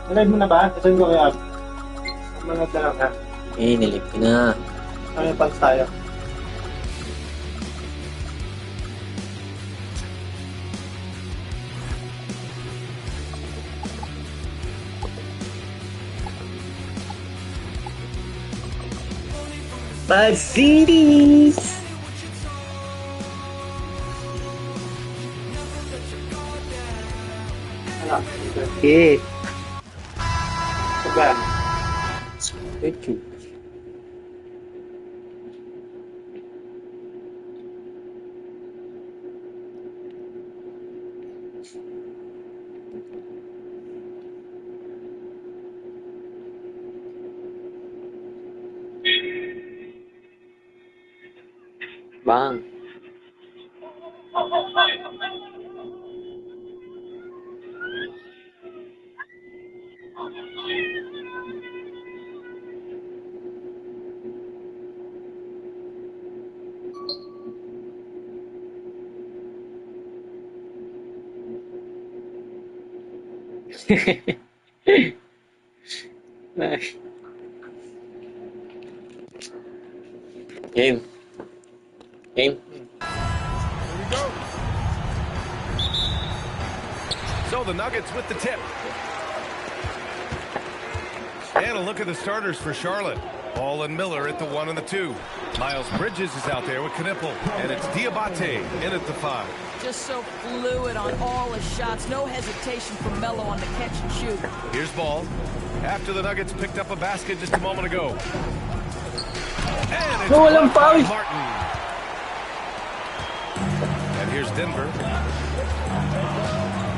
Nalive mo na ba? Saan ko kaya? Manood na lang ha. Eh, nilive ko na. Ano yung pants tayo? Five cities! Ano? Okay. Saan? YouTube. Bang. Game. Game. Here we go. So the Nuggets with the tip. And a look at the starters for Charlotte. Ball and Miller at the 1 and the 2. Miles Bridges is out there with Knipple. And it's Diabate in at the 5. Just so fluid on all his shots. No hesitation from Melo on the catch and shoot. Here's Ball. After the Nuggets picked up a basket just a moment ago. And it's walang foul. Martin. And here's Denver.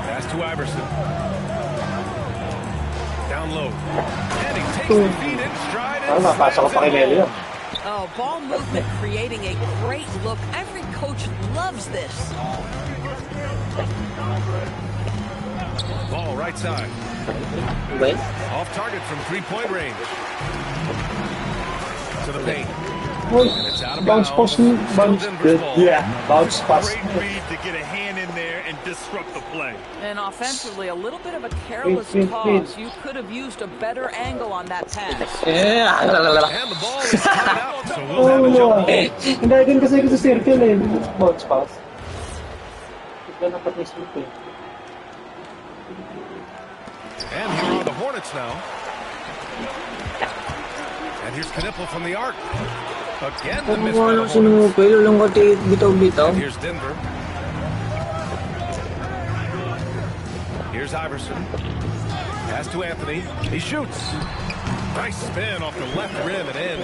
Pass to Iverson. Down low. And he takes the feed in stride. Ano, mapasok ko pa kay Lely yun. Oh, ball movement creating a great look. Every coach loves this. Ball right side. Wait. Off target from three-point range. To the paint. It's out of Bounce bounds. pass mo. Bounce. Still Denver's ball. Yeah, bounce pass. Great read to get a hand in there and disrupt the play. And offensively, a little bit of a careless Wait. toss. You could have used a better angle on that pass. Yeah. And the ball is coming out, so we'll have a jump ball. Hindi din kasi ako sa circle eh. Bounce pass. Tignan na pati slip eh. And here are the Hornets now. And here's Knipple from the arc. Again, the miss by the Ano sinunog Hornets. ko? Ilulong ko bitaw-bitaw. And here's Denver. Here's Iverson. Pass to Anthony. He shoots. Nice spin off the left rim and in.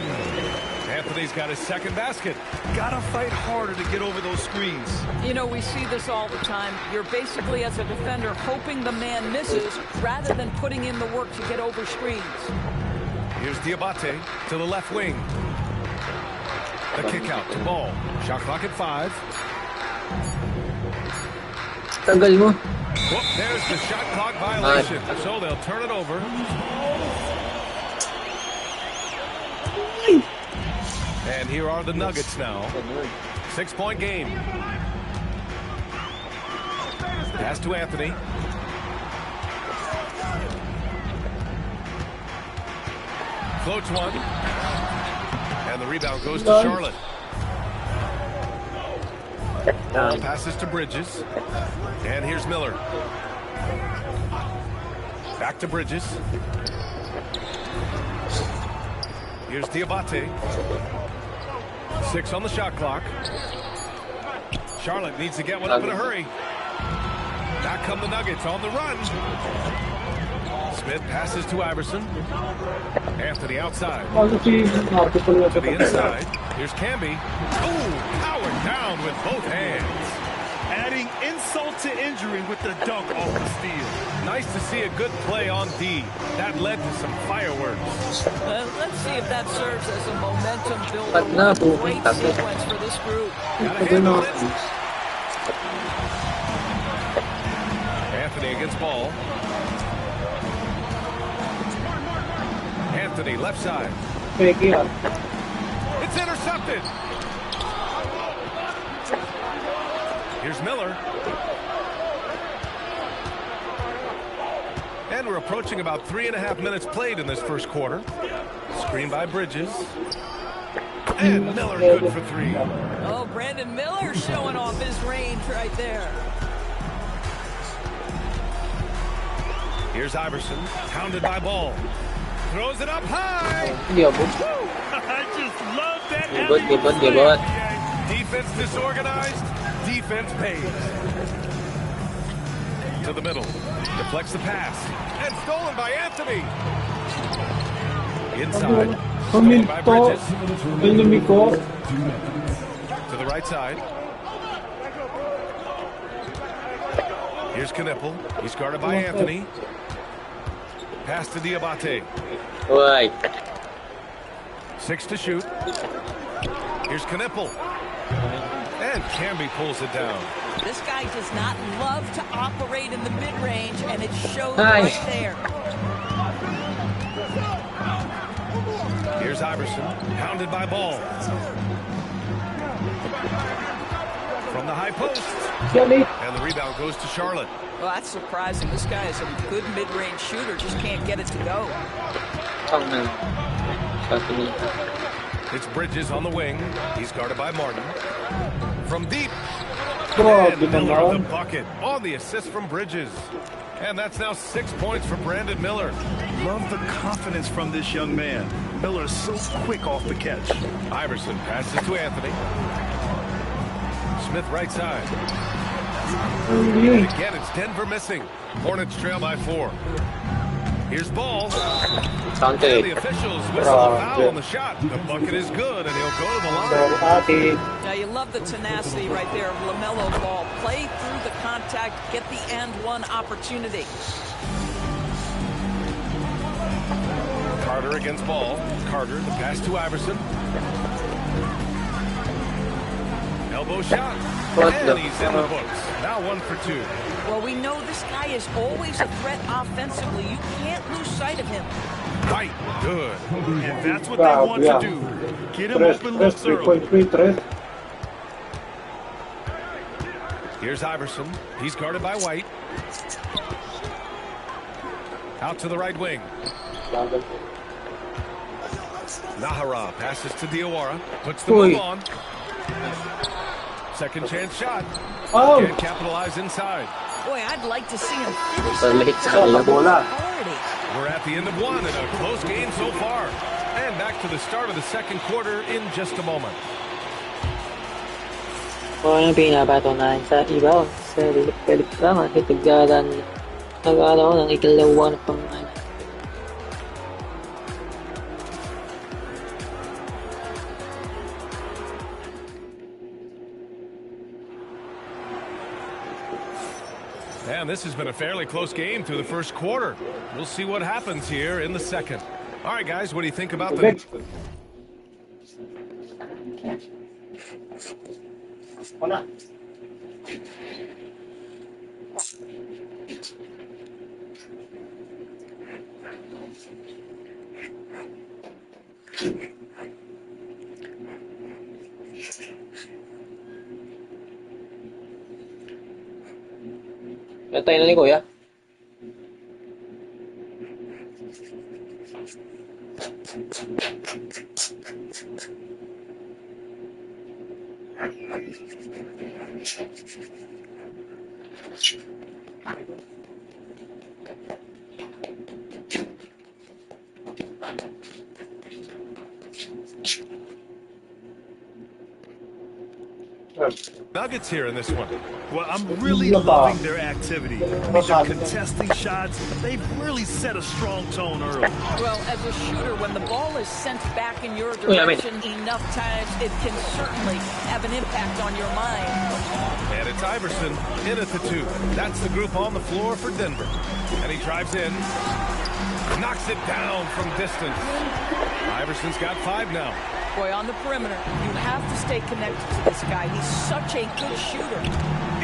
Anthony's got his second basket. Gotta fight harder to get over those screens. You know, we see this all the time. You're basically, as a defender, hoping the man misses rather than putting in the work to get over screens. Here's Diabate to the left wing. The kick out to Ball. Shot clock at 5. Tagal mo. Whoop, there's the shot clock violation. So they'll turn it over. And here are the Nuggets now. 6-point game. Pass to Anthony. Floats one. And the rebound goes to Charlotte. Passes to Bridges. And here's Miller. Back to Bridges. Here's Diabate. 6 on the shot clock. Charlotte needs to get one up in a hurry. Back come the Nuggets on the run. Smith passes to Iverson. Anthony outside. To the inside. Here's Camby. Ooh, powered down with both hands. Adding insult to injury with the dunk off the steal. Nice to see a good play on D. That led to some fireworks. Let's see if that serves as a momentum Ba't na, builder. Great pupunta ko? sequence for this group. Gotta handle it. Anthony against Ball. Anthony left side. It's intercepted. Here's Miller. And we're approaching about 3.5 minutes played in this first quarter. Screen by Bridges. And Miller good for 3. Oh, Brandon Miller showing off his range right there. Here's Iverson, pounded by Ball. Throws it up high. Hindi abot. I just love that. Gibot. Defense disorganized. Defense pays. To the middle. Deflects the pass. And stolen by Anthony. Inside. Stolen by Huminto. Bridges. Enemy ko. To the right side. Here's Knipple. He's guarded by Anthony. Pass to Diabate. Uy. 6 to shoot. Here's Knipple. And Camby pulls it down. This guy does not love to operate in the mid-range, and it shows Hi. right there. Here's Iverson, pounded by Ball. From the high post. Yannick. And the rebound goes to Charlotte. Well, that's surprising. This guy is a good mid-range shooter, just can't get it to go. Pang na. Sabi niya. It's Bridges on the wing. He's guarded by Martin. From deep. Grabe And Miller naman. the bucket on the assist from Bridges. And that's now 6 points for Brandon Miller. Love the confidence from this young man. Miller is so quick off the catch. Iverson passes to Anthony. Smith right side. And again, it's Denver missing. Hornets trail by 4. Here's Ball. And the Counted. officials whistle a foul on the shot. The bucket is good, and he'll go to the line. Ate. Now, you love the tenacity right there of LaMelo Ball. Play through the contact, get the and one opportunity. Carter against Ball. Carter, the pass to Iverson. Elbow shot. What And the he's in the fuck? books. Now 1 for 2. Well, we know this guy is always a threat offensively. You can't lose sight of him. Right. Good. And that's what they want to do. Get him open looks early. 3.3 tres. Here's Iverson. He's guarded by White. Out to the right wing. Nahara passes to Diawara. Puts the Uy. move on. Second chance shot. Oh! Can't capitalize inside. Boy, I'd like to see him finish Balik sa Sa kanila. bola. authority. We're at the end of 1 and a close game so far. And back to the start of the second quarter in just a moment. Kung ano pinapatunayan sa iba, sa Philip lang, at itigdaran nag-ano ng ikalawa na pangalan. And this has been a fairly close game through the first quarter. We'll see what happens here in the second. All right, guys, what do you think about the... Next. Wala. Tayo na ni Kuya. Nuggets here in this one. Well, I'm really loving their activity. I mean, they're contesting shots. They've really set a strong tone early. Well, as a shooter, when the ball is sent back in your Uy, I mean- direction enough times, it can certainly have an impact on your mind. And it's Iverson in at the 2. That's the group on the floor for Denver. And he drives in. Knocks it down from distance. Iverson's got 5 now. Boy, on the perimeter, you have to stay connected to this guy. He's such a good shooter.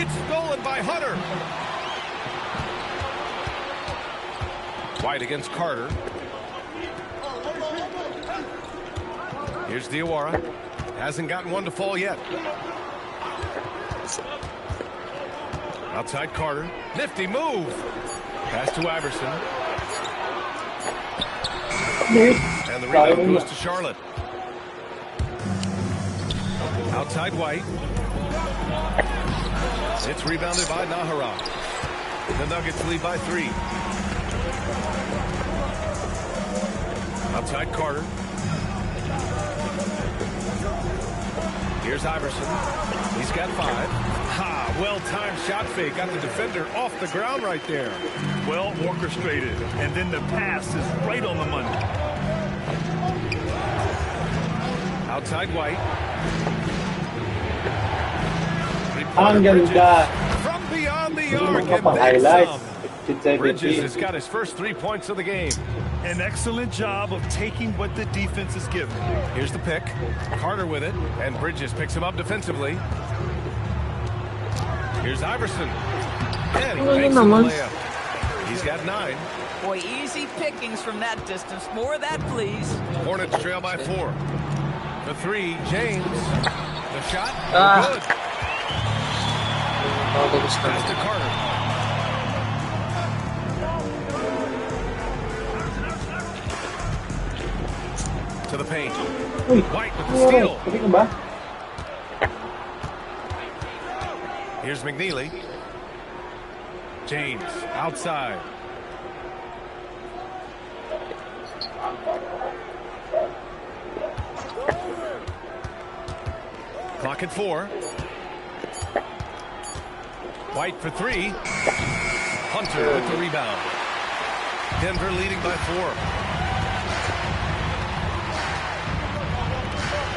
It's stolen by Hunter. White against Carter. Here's Diawara. Hasn't gotten one to fall yet. Outside Carter. Nifty move. Pass to Iverson. Dude. And the rebound goes to Charlotte. Outside White. It's rebounded by Nahara. The Nuggets lead by 3. Outside Carter. Here's Iverson. He's got 5. Ha! Well-timed shot fake. Got the defender off the ground right there. Well orchestrated. And then the pass is right on the money. Outside White. Ang ganda. From beyond the arc Mga and pang then highlights. some. Bridges has got his first 3 points of the game. An excellent job of taking what the defense is given. Here's the pick. Carter with it, and Bridges picks him up defensively. Here's Iverson. And he makes the layup. He's got 9. Boy, easy pickings from that distance. More of that, please. Hornets trail by 4. The 3, James. The shot, good. Pass to Carter. To the paint. Uy, White with the ano steal. Pwede ka ba? Here's McNeely. James outside. Clock at 4. White for 3. Hunter with the rebound. Denver leading by 4.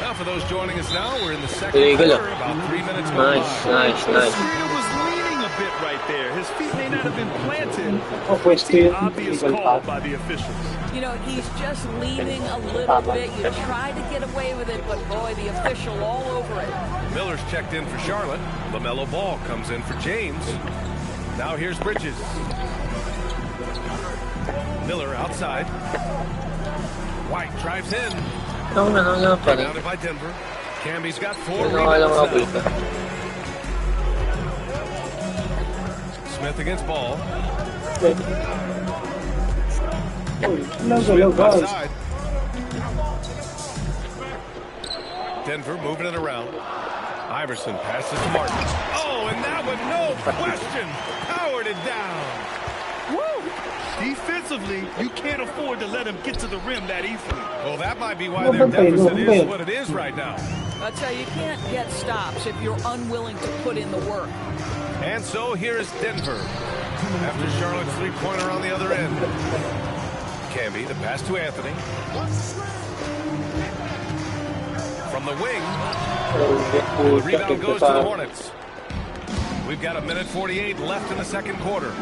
Now for those joining us now, we're in the second quarter, about 3 minutes gone by. Nice. Spear was leaning a bit right there. His feet may not have been planted. Oh, pwesto An yun. obvious Eagle call pass. by the officials. You know, he's just leaning a little bit. You try to get away with it, but boy, the official all over it. Miller's checked in for Charlotte. LaMelo Ball comes in for James. Now here's Bridges. Miller outside. White drives in. Rebounded by Denver. Camby's got 4 rebounds now. Smith against Ball. Logo, guys. Outside. Denver moving it around. Iverson passes to Martin. Oh, and that one, no question, powered it down. Woo! Defensively, you can't afford to let him get to the rim that easily. Well, that might be why their deficit is what it is right now. I'll tell you, you can't get stops if you're unwilling to put in the work. And so here is Denver. After Charlotte's three-pointer on the other end. Camby, the pass to Anthony. From the wing. The rebound goes to the Hornets. We've got 1:48 left in the second quarter.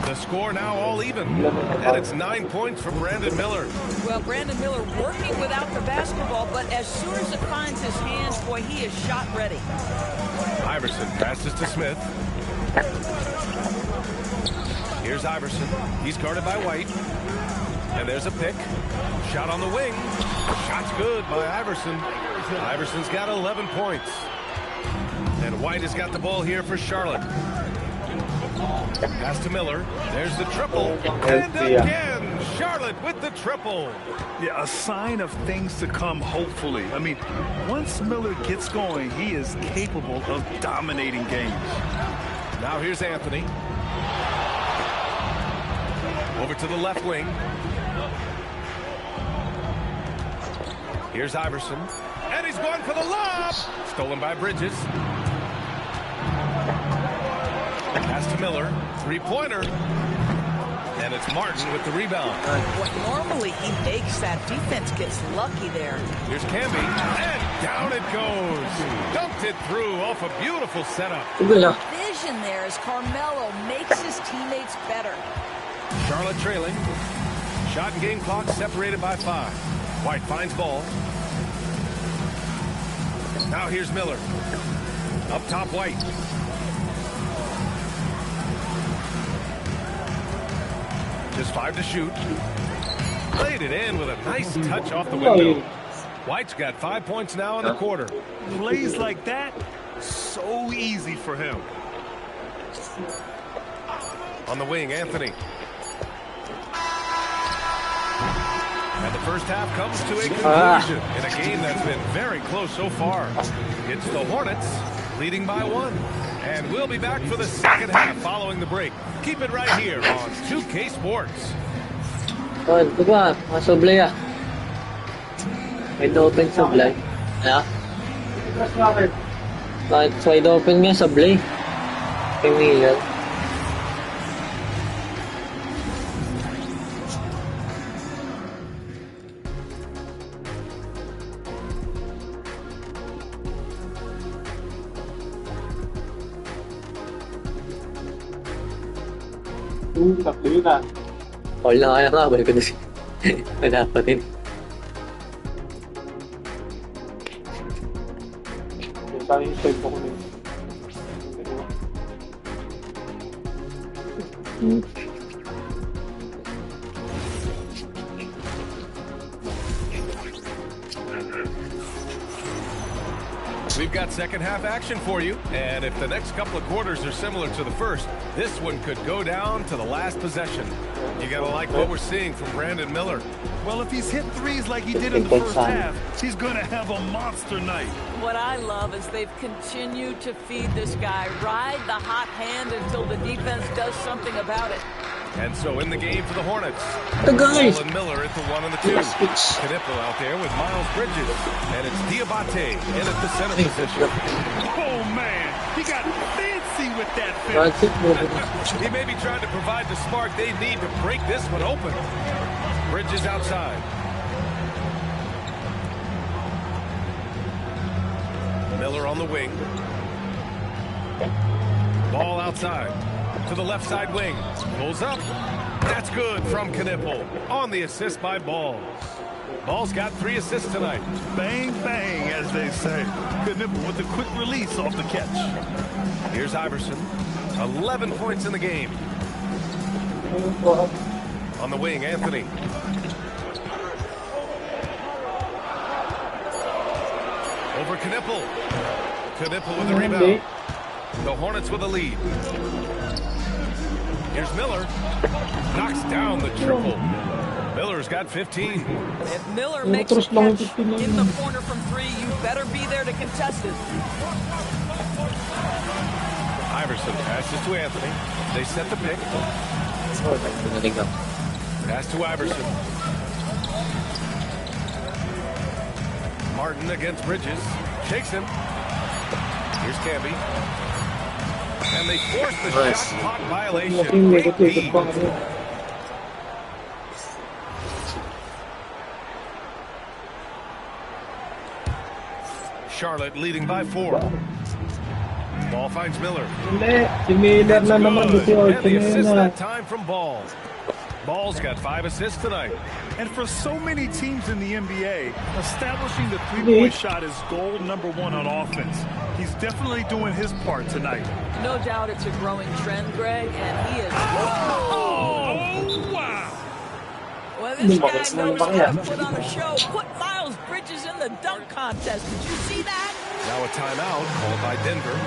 The score now all even. And it's 9 points for Brandon Miller. Well, Brandon Miller working without the basketball, but as soon as it finds his hands, boy, he is shot ready. Iverson passes to Smith. Here's Iverson. He's guarded by White. And there's a pick. Shot on the wing. Shot's good by Iverson. Iverson's got 11 points. And White has got the ball here for Charlotte. Pass to Miller. There's the triple. And again, Charlotte with the triple. Yeah, a sign of things to come, hopefully. I mean, once Miller gets going, he is capable of dominating games. Now here's Anthony. Over to the left wing. Here's Iverson. And he's going for the lob. Stolen by Bridges. Pass to Miller. Three-pointer. And it's Martin with the rebound. What normally he makes, that defense gets lucky there. Here's Camby. And down it goes. Dumped it through off a beautiful setup. Vision there as Carmelo makes his teammates better. Charlotte trailing. Shot and game clock separated by 5. White finds Ball. Now here's Miller. Up top, White. Just 5 to shoot. Played it in with a nice touch off the window. White's got 5 points now in the quarter. Plays like that, so easy for him. On the wing, Anthony. And the first half comes to a conclusion in a game that's been very close so far. It's the Hornets leading by 1. And we'll be back for the second half following the break. Keep it right here on 2K Sports. Oh, ito ba? Mga sublay ah. Wide open sublay. Ano? Bakit wide open nga sublay? Kay Miller. Tatlo yun ah. All na kaya nga, balik ko na siya. Wala pa rin. Sabi yung save ko na yun. We've got second half action for you, and if the next couple of quarters are similar to the first, this one could go down to the last possession. You gotta like what we're seeing from Brandon Miller. Well, if he's hit threes like he did in the first half, he's going to have a monster night. What I love is they've continued to feed this guy, ride the hot hand until the defense does something about it. And so in the game for the Hornets, The guys! Paul and Miller at the 1 and the 2. Knipple out there with Miles Bridges, and it's Diabate in at the center position. Oh, man. He got fancy with that That's finish. it. He may be trying to provide the spark they need to break this one open. Bridges outside. Miller on the wing. Ball outside. To the left side wing. Pulls up. That's good from Knipple. On the assist by Ball. Ball's got 3 assists tonight. Bang, bang, as they say. Knipple with a quick release off the catch. Here's Iverson. 11 points in the game. On the wing, Anthony. Over Knipple. Knipple with the rebound. The Hornets with a lead. Here's Miller. Knocks down the triple. Miller's got 15. If Miller makes a catch in the corner from 3, you better be there to contest it. Iverson passes to Anthony. They set the pick. Pass to Iverson. Martin against Bridges. Shakes him. Here's Camby. And they force the shot clock violation. Great lead. Charlotte leading by 4. Ball finds Miller. Hindi, si Miller na naman. And the assist that time from Ball. Ball's got 5 assists tonight. And for so many teams in the NBA, establishing the three-point shot is goal number 1 on offense. He's definitely doing his part tonight. No doubt it's a growing trend, Greg, and he is... Oh, wow. Well, this guy knows how to put on a show. Put Miles Bridges in the dunk contest. Did you see that? Now a timeout called by Denver.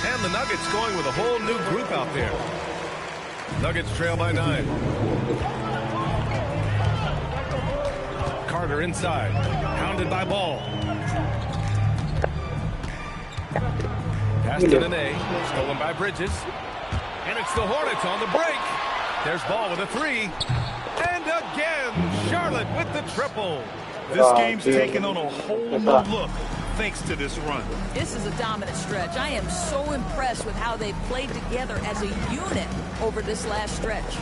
And the Nuggets going with a whole new group out there. Nuggets trail by 9. Carter inside. Hounded by Ball. Pass to DEN'08. Stolen by Bridges. And it's the Hornets on the break. There's Ball with a 3. And again, Charlotte with the triple. This game's taken on a whole new look thanks to this run. This is a dominant stretch. I am so impressed with how they've played together as a unit over this last stretch.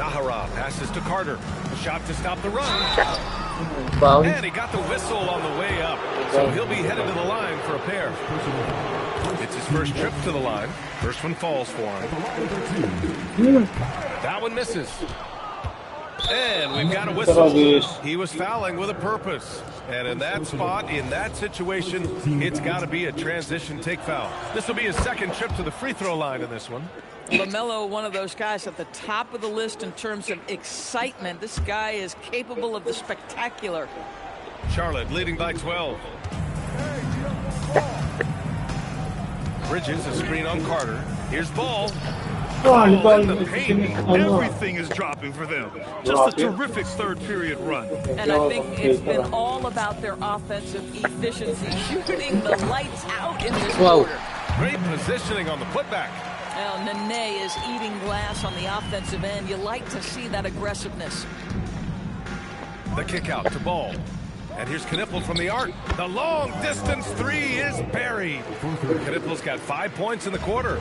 Nahara passes to Carter. A shot to stop the run. Bound. And he got the whistle on the way up. So he'll be headed to the line for a pair. It's his first trip to the line. First one falls for him. That one misses. And we've got a whistle. He was fouling with a purpose. And in that spot, in that situation, it's got to be a transition take foul. This will be his second trip to the free throw line in this one. LaMelo, one of those guys at the top of the list in terms of excitement. This guy is capable of the spectacular. Charlotte leading by 12. Bridges, a screen on Carter. Here's Ball. Everything is dropping for them. Just a terrific third period run. And I think it's been all about their offensive efficiency, shooting the lights out in this quarter. Great positioning on the putback. Well, Nene is eating glass on the offensive end. You like to see that aggressiveness. The kick out to Ball. And here's Knippel from the arc. The long distance three is buried. Knippel's got 5 points in the quarter.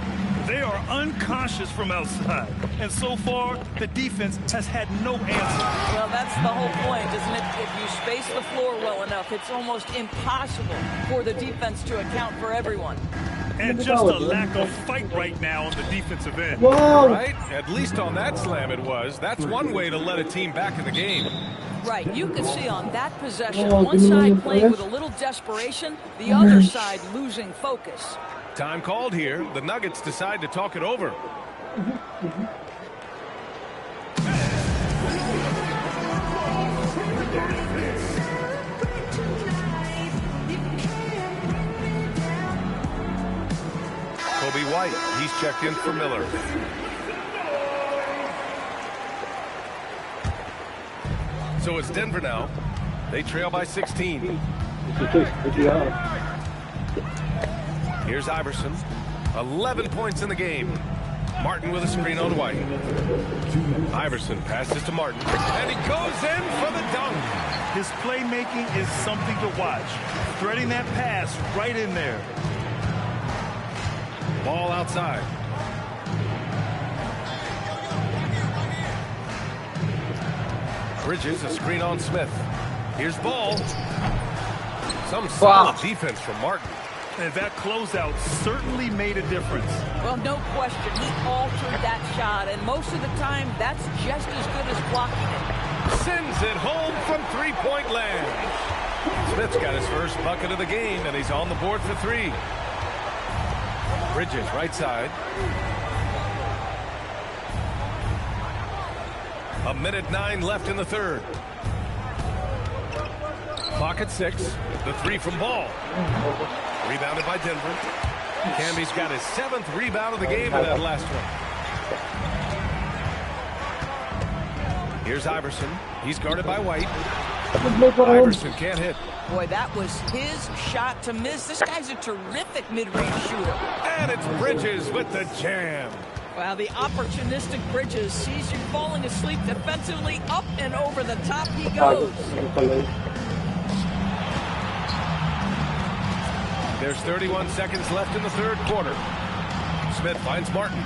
They are unconscious from outside. And so far, the defense has had no answer. Well, that's the whole point, isn't it? If you space the floor well enough, it's almost impossible for the defense to account for everyone. And just a lack of fight right now on the defensive end. Right? At least on that slam it was. That's one way to let a team back in the game. Right, you could see on that possession, one side playing with a little desperation, the other side losing focus. Time called here. The Nuggets decide to talk it over. Kobe White, he's checked in for Miller. So it's Denver now. They trail by 16. Here's Iverson. 11 points in the game. Martin with a screen on White. Iverson passes to Martin. And he goes in for the dunk. His playmaking is something to watch. Threading that pass right in there. Ball outside. Bridges, a screen on Smith. Here's Ball. Some solid defense from Martin. And that closeout certainly made a difference. Well, no question. He altered that shot, and most of the time, that's just as good as blocking it. Sends it home from three-point land. Smith's got his first bucket of the game, and he's on the board for three. Bridges, right side. 1:09 left in the third. Clock at 6. The three from Ball. Rebounded by Denver. Camby's got his 7th rebound of the game in that last one. Here's Iverson. He's guarded by White. Iverson can't hit. Boy, that was his shot to miss. This guy's a terrific mid-range shooter. And it's Bridges with the jam. Wow, the opportunistic Bridges sees you falling asleep defensively. Up and over the top he goes. There's 31 seconds left in the third quarter. Smith finds Martin.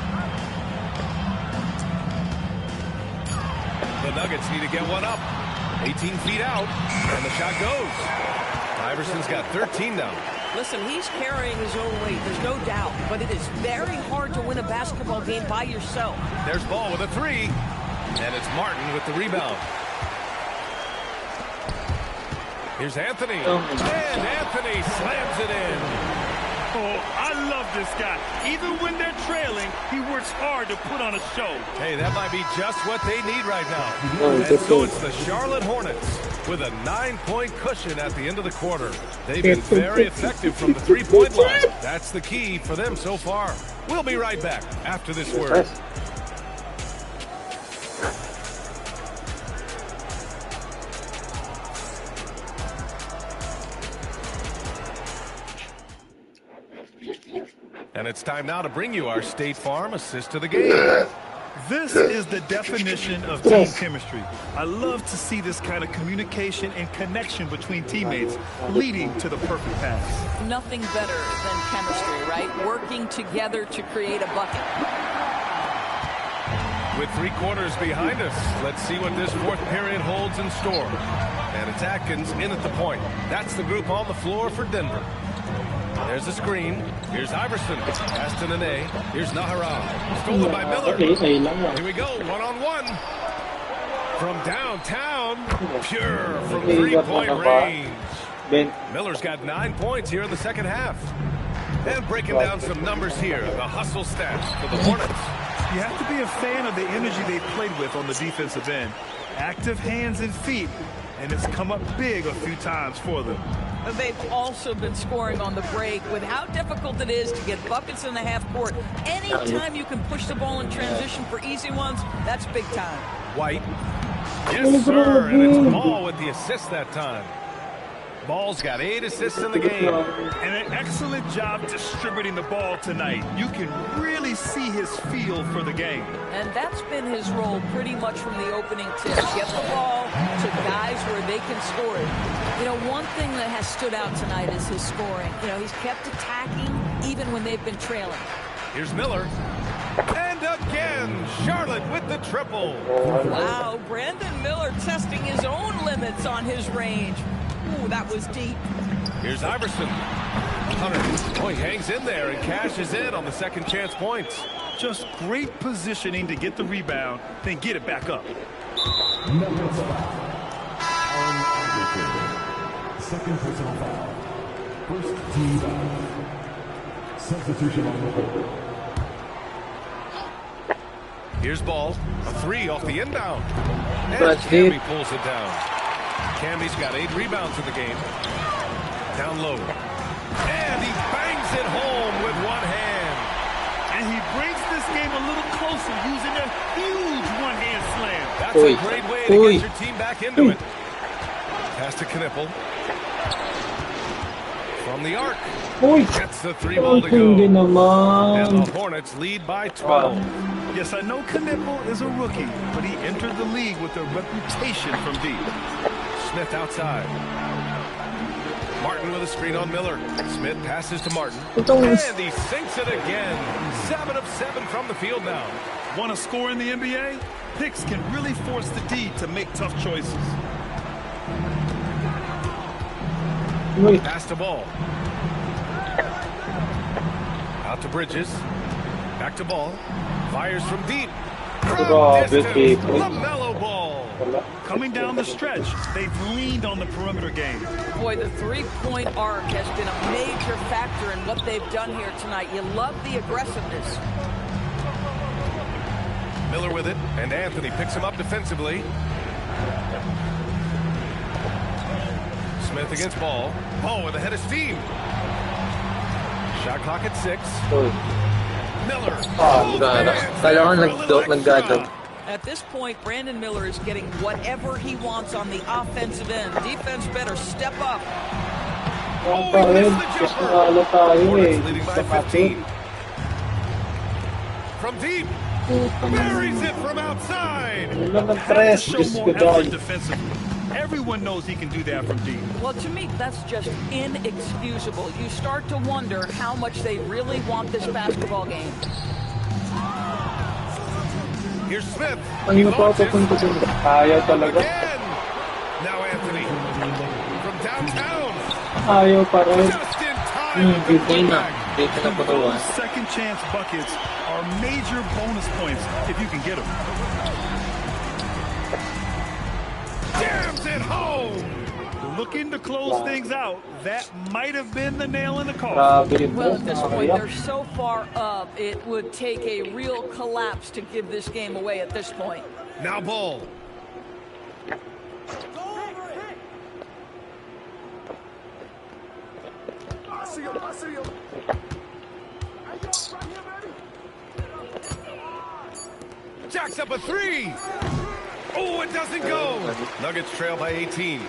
The Nuggets need to get one up. 18 feet out, and the shot goes. Iverson's got 13 now. Listen, he's carrying his own weight, there's no doubt, but it is very hard to win a basketball game by yourself. There's Ball with a three, and it's Martin with the rebound. Here's Anthony, and Anthony slams it in. Oh, I love this guy. Even when they're trailing, he works hard to put on a show. Hey, that might be just what they need right now. And so it's the Charlotte Hornets with a 9-point cushion at the end of the quarter. They've been very effective from the three-point line. That's the key for them so far. We'll be right back after this word. And it's time now to bring you our State Farm assist to the game. This is the definition of team chemistry. I love to see this kind of communication and connection between teammates leading to the perfect pass. Nothing better than chemistry, right? Working together to create a bucket. With 3 quarters behind us, let's see what this fourth period holds in store. And it's Atkins in at the point. That's the group on the floor for Denver. There's the screen. Here's Iverson. Pass to Nene. Here's Nahara. Stolen by Miller. Here we go. One-on-one. From downtown. Pure from 3-point range. Miller's got 9 points here in the second half. And breaking down some numbers here. The hustle stats for the Hornets. You have to be a fan of the energy they played with on the defensive end. Active hands and feet, and it's come up big a few times for them. They've also been scoring on the break. With how difficult it is to get buckets in the half court, anytime you can push the ball in transition for easy ones, that's big time. White. Yes, sir. And it's Ball with the assist that time. Ball's got 8 assists in the game. And an excellent job distributing the ball tonight. You can really see his feel for the game. And that's been his role pretty much from the opening tip. Get the ball to guys where they can score it. You know, one thing that has stood out tonight is his scoring. You know, he's kept attacking even when they've been trailing. Here's Miller. And again, Charlotte with the triple. Wow, Brandon Miller testing his own limits on his range. Ooh, that was deep. Here's Iverson. Hunter. Oh, he hangs in there and cashes in on the second chance points. Just great positioning to get the rebound, then get it back up. Second personal foul. First team foul. Substitution on the court. Here's Ball. A 3 off the inbound. And That's Camby pulls it down. Cammy's got 8 rebounds in the game. Down low. And he bangs it home with one hand. And he brings this game a little closer using a huge one-hand slam. That's a great way to get your team back into it. Pass to Knipple. From the arc. Gets the 3 ball to go. And the Hornets lead by 12. Yes, I know Knipple is a rookie, but he entered the league with a reputation from deep. Smith outside. Martin with a screen on Miller. Smith passes to Martin. And he sinks it again. 7 of 7 from the field now. Want to score in the NBA? Picks can really force the D to make tough choices. Pass to Ball. Out to Bridges. Back to Ball. Fires from deep. From distance. LaMelo Ball. Coming down the stretch, they've leaned on the perimeter game. Boy, the three-point arc has been a major factor in what they've done here tonight. You love the aggressiveness. Miller with it, and Anthony picks him up defensively. Smith against Ball. Ball with a head of steam. Shot clock at 6. Miller. At this point, Brandon Miller is getting whatever he wants on the offensive end. Defense better step up. Oh, he missed the jumper. Hornets leading by 15. From deep. Buries it from outside. Has to show more effort defensively. Everyone knows he can do that from deep. Well, to me, that's just inexcusable. You start to wonder how much they really want this basketball game. Here's Smith. Ang napapapunta dun. Ayaw talaga. Again. Now Anthony. From downtown. Ayaw pa rin. Just in time. Those second chance buckets are major bonus points if you can get them. Jams it home. Looking to close things out. That might have been the nail in the coffin. Well, at this point, they're so far up, it would take a real collapse to give this game away at this point. Now Ball. I see him. Jacks up a 3. Oh, it doesn't go. Nuggets trail by 18.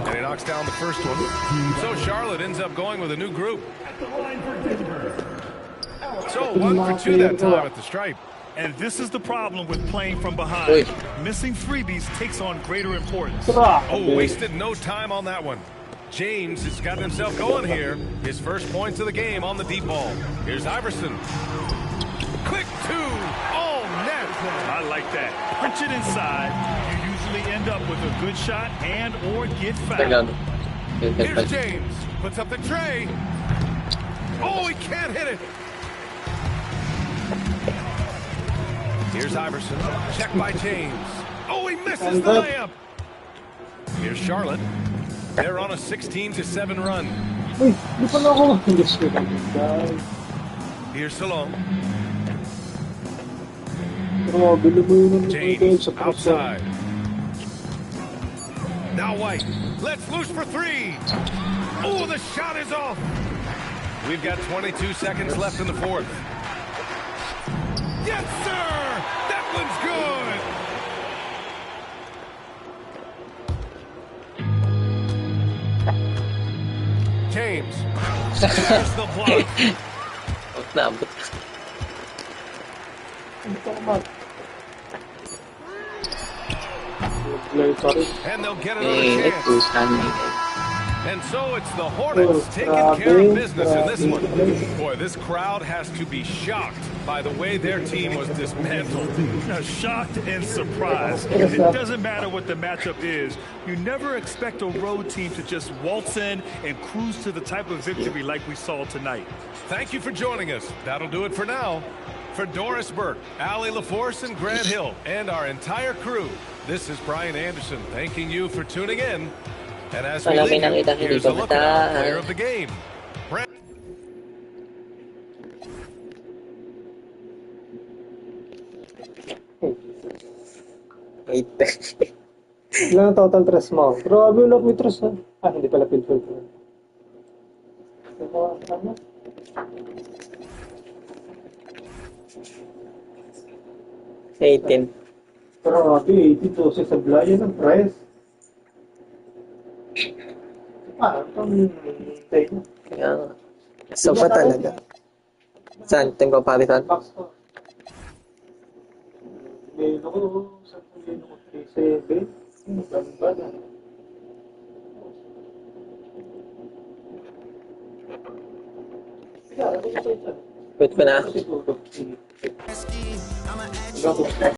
And he knocks down the first one. So Charlotte ends up going with a new group. So 1 for 2 that time at the stripe. And this is the problem with playing from behind. Missing freebies takes on greater importance. Oh, wasted no time on that one. James has got himself going here. His first points of the game on the deep ball. Here's Iverson. Quick two. Oh, net. I like that. Punch it inside. You usually end up with a good shot and or get fouled. Here's James. Puts up the tray. Oh, he can't hit it. Here's Iverson. Check by James. Oh, he misses the layup. Here's Charlotte. They're on a 16-7 run. Uy, di pala ako. English ko guys. Here's Salome. Grabe naman yung James sa cross. outside. Now White. Let's loose for three. Oh, the shot is off. We've got 22 seconds left in the fourth. Yes, sir. That one's good. James. There's the block. Naabot. And they'll get another chance. And so it's the Hornets taking care of business in this one. Boy, this crowd has to be shocked by the way their team was dismantled. Shocked and surprised. It doesn't matter what the matchup is. You never expect a road team to just waltz in and cruise to the type of victory like we saw tonight. Thank you for joining us. That'll do it for now. For Doris Burke, Allie LaForce, and Grant Hill, and our entire crew, this is Brian Anderson thanking you for tuning in. And as we leave you, here's a look at our player of the game. Ilan ang total trust mo? Grabe, wala ko trust ha. Ah, hindi pala field goal. Ano? Grabe, 82 sa Blaya ng press. Ah, itong tayo. Kaya nga. Soba talaga. Saan? Team comparison? Max ko. Ngayon ako, sa ngayon ako 3-7. Ganda na. Wait ko na. Siguro.